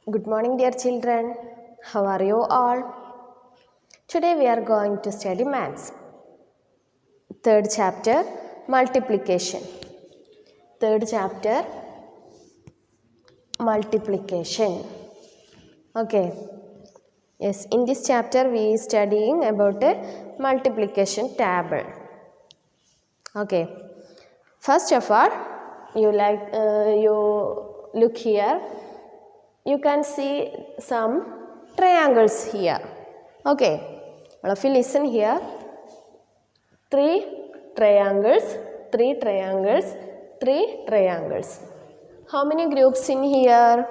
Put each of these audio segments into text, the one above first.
Good morning, dear children. How are you all? Today we are going to study maths. Third chapter, multiplication. Third chapter, multiplication. Okay. Yes, in this chapter we are studying about a multiplication table. Okay. First of all, you look here. You can see some triangles here. Okay, all of you listen here. Three triangles. How many groups in here?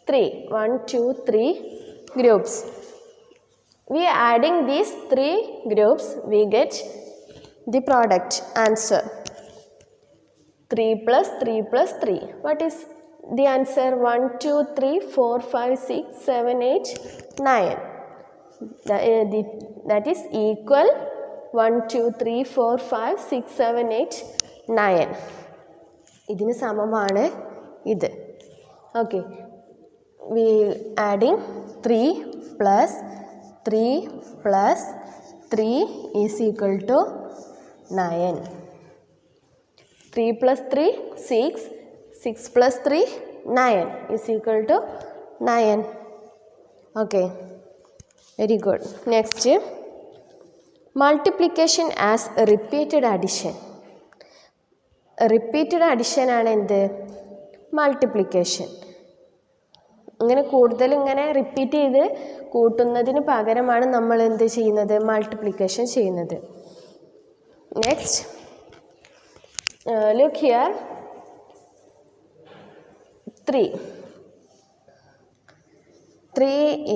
3. 1, 2, 3 groups. We are adding these 3 groups, we get the product answer. 3 plus 3 plus 3. What is the answer? 1, 2, 3, 4, 5, 6, 7, 8, 9. That is equal 1, 2, 3, 4, 5, 6, 7, 8, 9. ഇതിന് സമമാണ് ഇത്. Okay. We adding 3 plus 3 is equal to 9. 3 plus 3, 6. 6 plus 3, 9 is equal to 9. Okay. Very good. Next, multiplication as repeated addition. Repeated addition ആണ് എന്ത്? Multiplication. ഇങ്ങനെ കൂടുതൽ ഇങ്ങനെ repeat ചെയ്ത് കൂട്ടുന്നതിന് പകരമാണ് നമ്മൾ എന്ത് ചെയ്യുന്നത്? മൾട്ടിപ്ലിക്കേഷൻ ചെയ്യുന്നത്. Next, look here. 3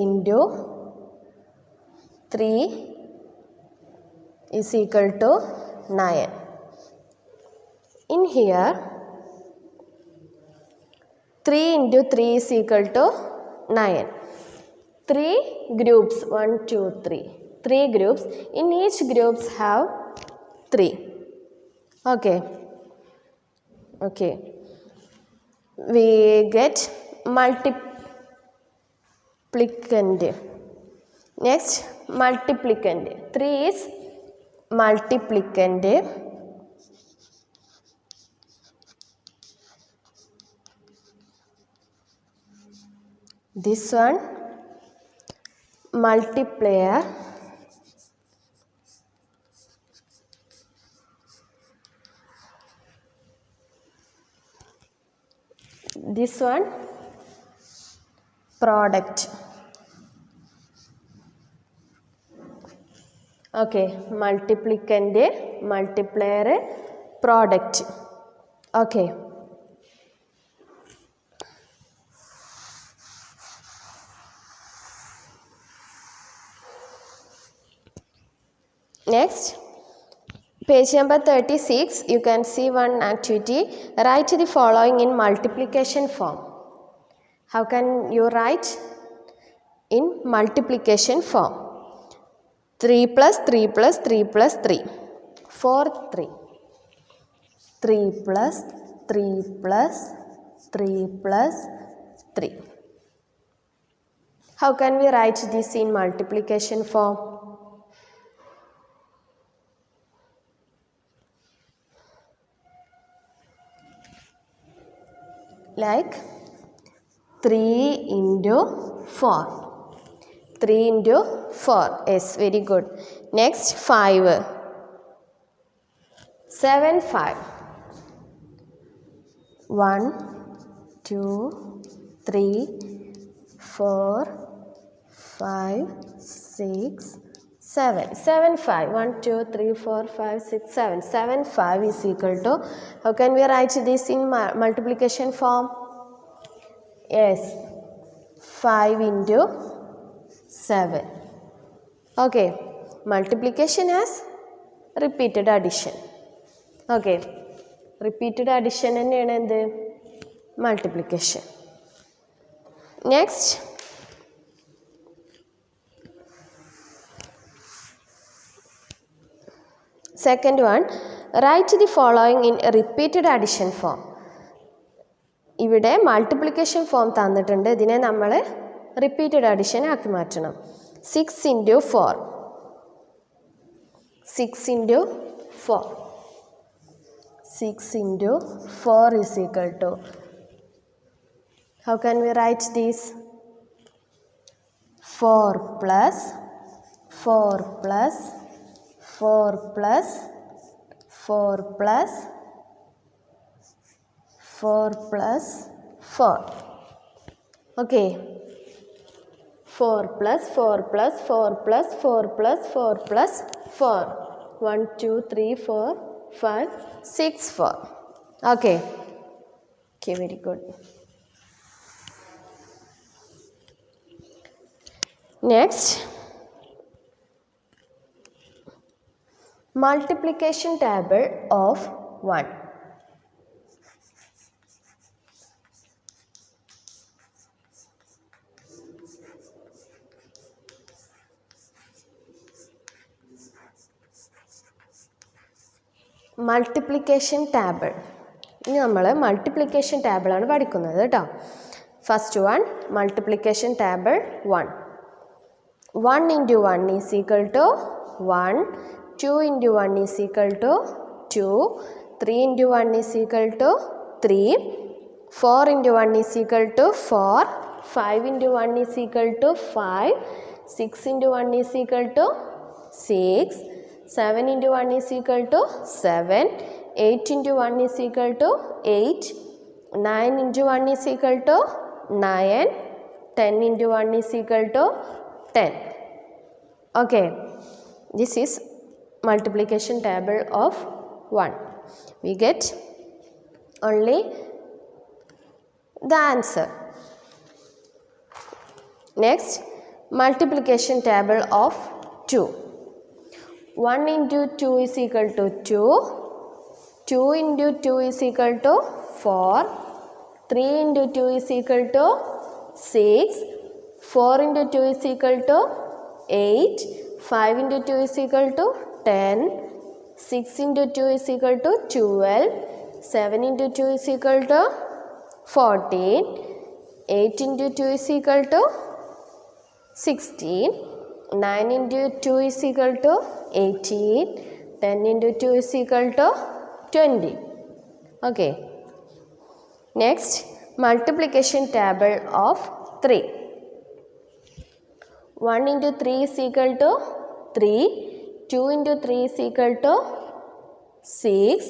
into 3 is equal to 9. In here, 3 into 3 is equal to 9. 3 groups, 1, 2, 3. 3 groups. In each groups have 3. Okay. Okay. We get multiplicand. Next, multiplicand. 3 is multiplicand. This one multiplier. This one product. Okay, multiplicand, multiplier, product. Okay. Next, page number 36, you can see one activity. Write the following in multiplication form. How can you write in multiplication form? 3 plus 3 plus 3 plus 3. 4, 3. 3 plus 3 plus 3 plus 3. How can we write this in multiplication form? Like 3 into 4. 3 into 4. Yes, very good. Next, 5. 7, 5. 1, 2, 3, 4, 5, 6, 7. 7, 5. 1, 2, 3, 4, 5, 6, 7. 7, 5 is equal to, how can we write this in multiplication form? Yes, 5 into 7. Okay, multiplication has repeated addition. Okay, repeated addition തന്നെയാണ് എന്ത്? Multiplication. Next, second one, write the following in repeated addition form. ഇവിടെ multiplication form തന്നിട്ടുണ്ട്. ഇതിനെ നമ്മൾ repeated addition ആക്കി മാറ്റണം. 6 into 4. 6 into 4. 6 into 4 is equal to, how can we write this? 4 plus 4 plus 4 plus 4 plus 4 plus 4. Okay. 4 plus 4 plus 4 plus 4 plus 4 plus 4. 1, 2, 3, 4, 5, 6, 4. Okay. Okay, very good. Next, multiplication table of 1. Multiplication table. ഇനി നമ്മൾ multiplication ടേബിളാണ് പഠിക്കുന്നത് കേട്ടോ. First one, multiplication table 1. 1 into 1 is equal to 1. 2 into 1 is equal to 2. 3 into 1 is equal to 3. 4 into 1 is equal to 4. 5 into 1 is equal to 5. 6 into 1 is equal to 6. 7 into 1 is equal to 7. 8 into 1 is equal to 8. 9 into 1 is equal to 9. 10 into 1 is equal to 10. Okay, this is multiplication table of 1. We get only the answer. Next, multiplication table of 2. 1 into 2 is equal to 2. 2 into 2 is equal to 4. 3 into 2 is equal to 6. 4 into 2 is equal to 8. 5 into 2 is equal to 10. 6 into 2 is equal to 12. 7 into 2 is equal to 14. 8 into 2 is equal to 16. 9 into 2 is equal to 18. 10 into 2 is equal to 20. Okay. Next, multiplication table of 3. 1 into 3 is equal to 3. 2 into 3 is equal to 6.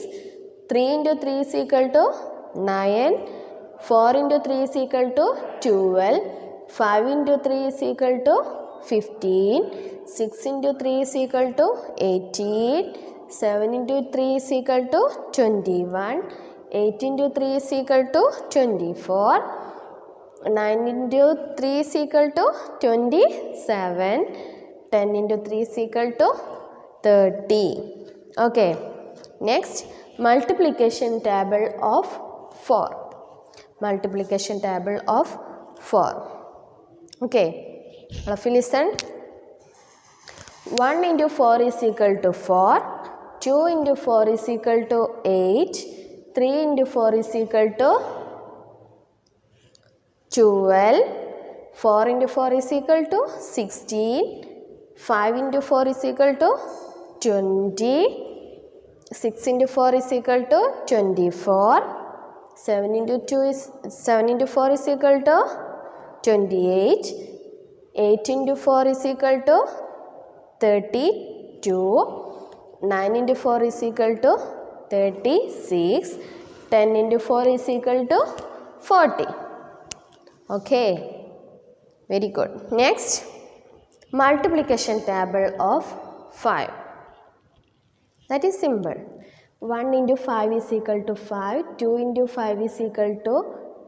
3 into 3 is equal to 9. 4 into 3 is equal to 12. 5 into 3 is equal to 15. 6 into 3 is equal to 18. 7 into 3 is equal to 21. 8 into 3 is equal to 24. 9 into 3 is equal to 27. 10 into 3 is equal to 30. Okay. Next, multiplication table of 4. Multiplication table of 4. Okay. If you listen, 1 into 4 is equal to 4. 2 into 4 is equal to 8. 3 into 4 is equal to 12. 4 into 4 is equal to 16. 5 into 4 is equal to 20. 6 into 4 is equal to 24. 7 into 4 is equal to 28. 8 into 4 is equal to 32. 9 into 4 is equal to 36. 10 into 4 is equal to 40. Okay, very good. Next, multiplication table of 5. That is simple. 1 into 5 is equal to 5. 2 into 5 is equal to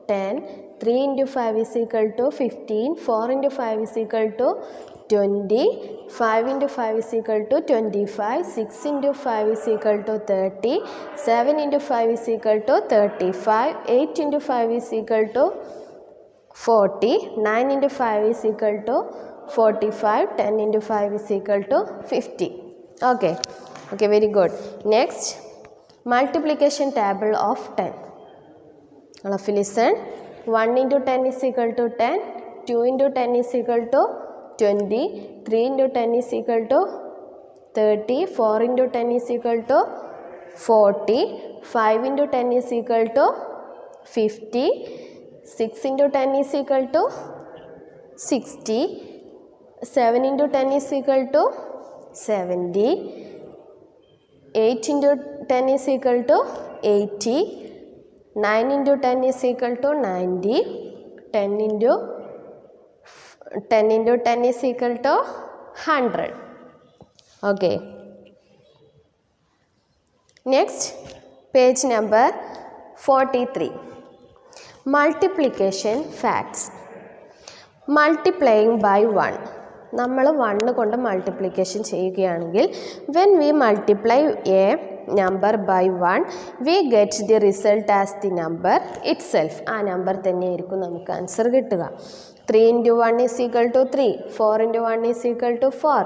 10. 3 into 5 is equal to 15. 4 into 5 is equal to 20. 5 into 5 is equal to 25. 6 into 5 is equal to 30. 7 into 5 is equal to 35. 8 into 5 is equal to 40. 9 into 5 is equal to 45. 10 into 5 is equal to 50. Okay. Okay, very good. Next, multiplication table of 10. All of you listen. 1 into 10 is equal to 10. 2 into 10 is equal to 20. 3 into 10 is equal to 30. 4 into 10 is equal to 40. 5 into 10 is equal to 50. 6 into 10 is equal to 60. 7 into 10 is equal to 70. 8 into 10 is equal to 80. 9 into 10 is equal to 90. 10 into 10 is equal to 100. Okay. Next, page number 43. Multiplication facts. Multiplying by 1. നമ്മൾ 1 കൊണ്ട് multiplication ചെയ്യുകയാണെങ്കിൽ when we multiply a number by 1 we get the result as the number itself. ആ number തന്നെയായിരിക്കും നമുക്ക് answer കിട്ടുക. 3 into 1 is equal to 3. 4 into 1 is equal to 4.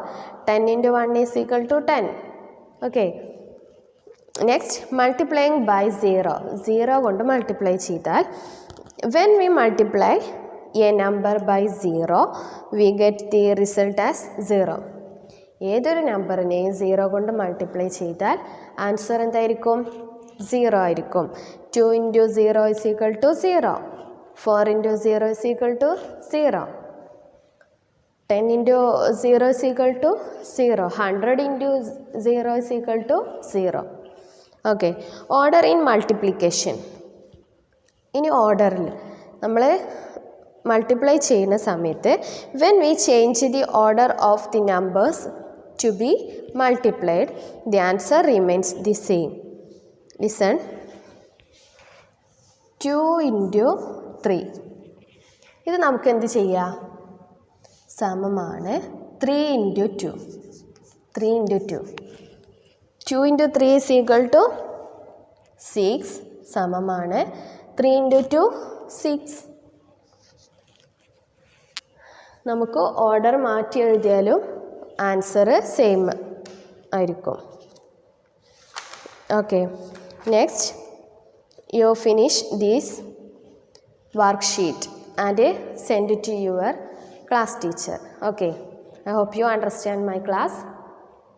10 into 1 is equal to 10. Okay. Next, multiplying by 0. 0 കൊണ്ട് multiply ചെയ്താൽ when we multiply a number by 0 we get the result as 0. ഏതൊരു നമ്പറിനെയും 0 കൊണ്ട് multiply ചെയ്താൽ answer എന്തായിരിക്കും? 0 ആയിരിക്കും. 2 into 0 is equal to 0. 4 into 0 is equal to 0. 10 into 0 is equal to 0. 100 into 0 is equal to 0. Okay. Order in multiplication. ഇനി ഓർഡറിൽ നമ്മൾ multiply ചെയ്യുന്ന സമയത്ത് when we change the order of the numbers to be multiplied the answer remains the same. Listen. 2 into 3 ഇത് നമുക്ക് എന്ത് ചെയ്യാം? സമമാണ് 3 into 2. 3 into 2. 2 into 3 is equal to 6 സമമാണ് 3 into 2 6. നമുക്ക് ഓർഡർ മാറ്റി എഴുതിയാലും ആൻസർ സെയിം ആയിരിക്കും. Okay. Next, you finish this worksheet and send it to your class teacher. Okay. I hope you understand my class.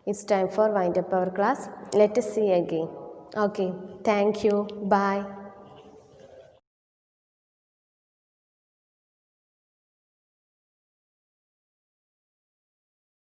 It's time for wind up our class. Let us see again. Okay. Thank you. Bye.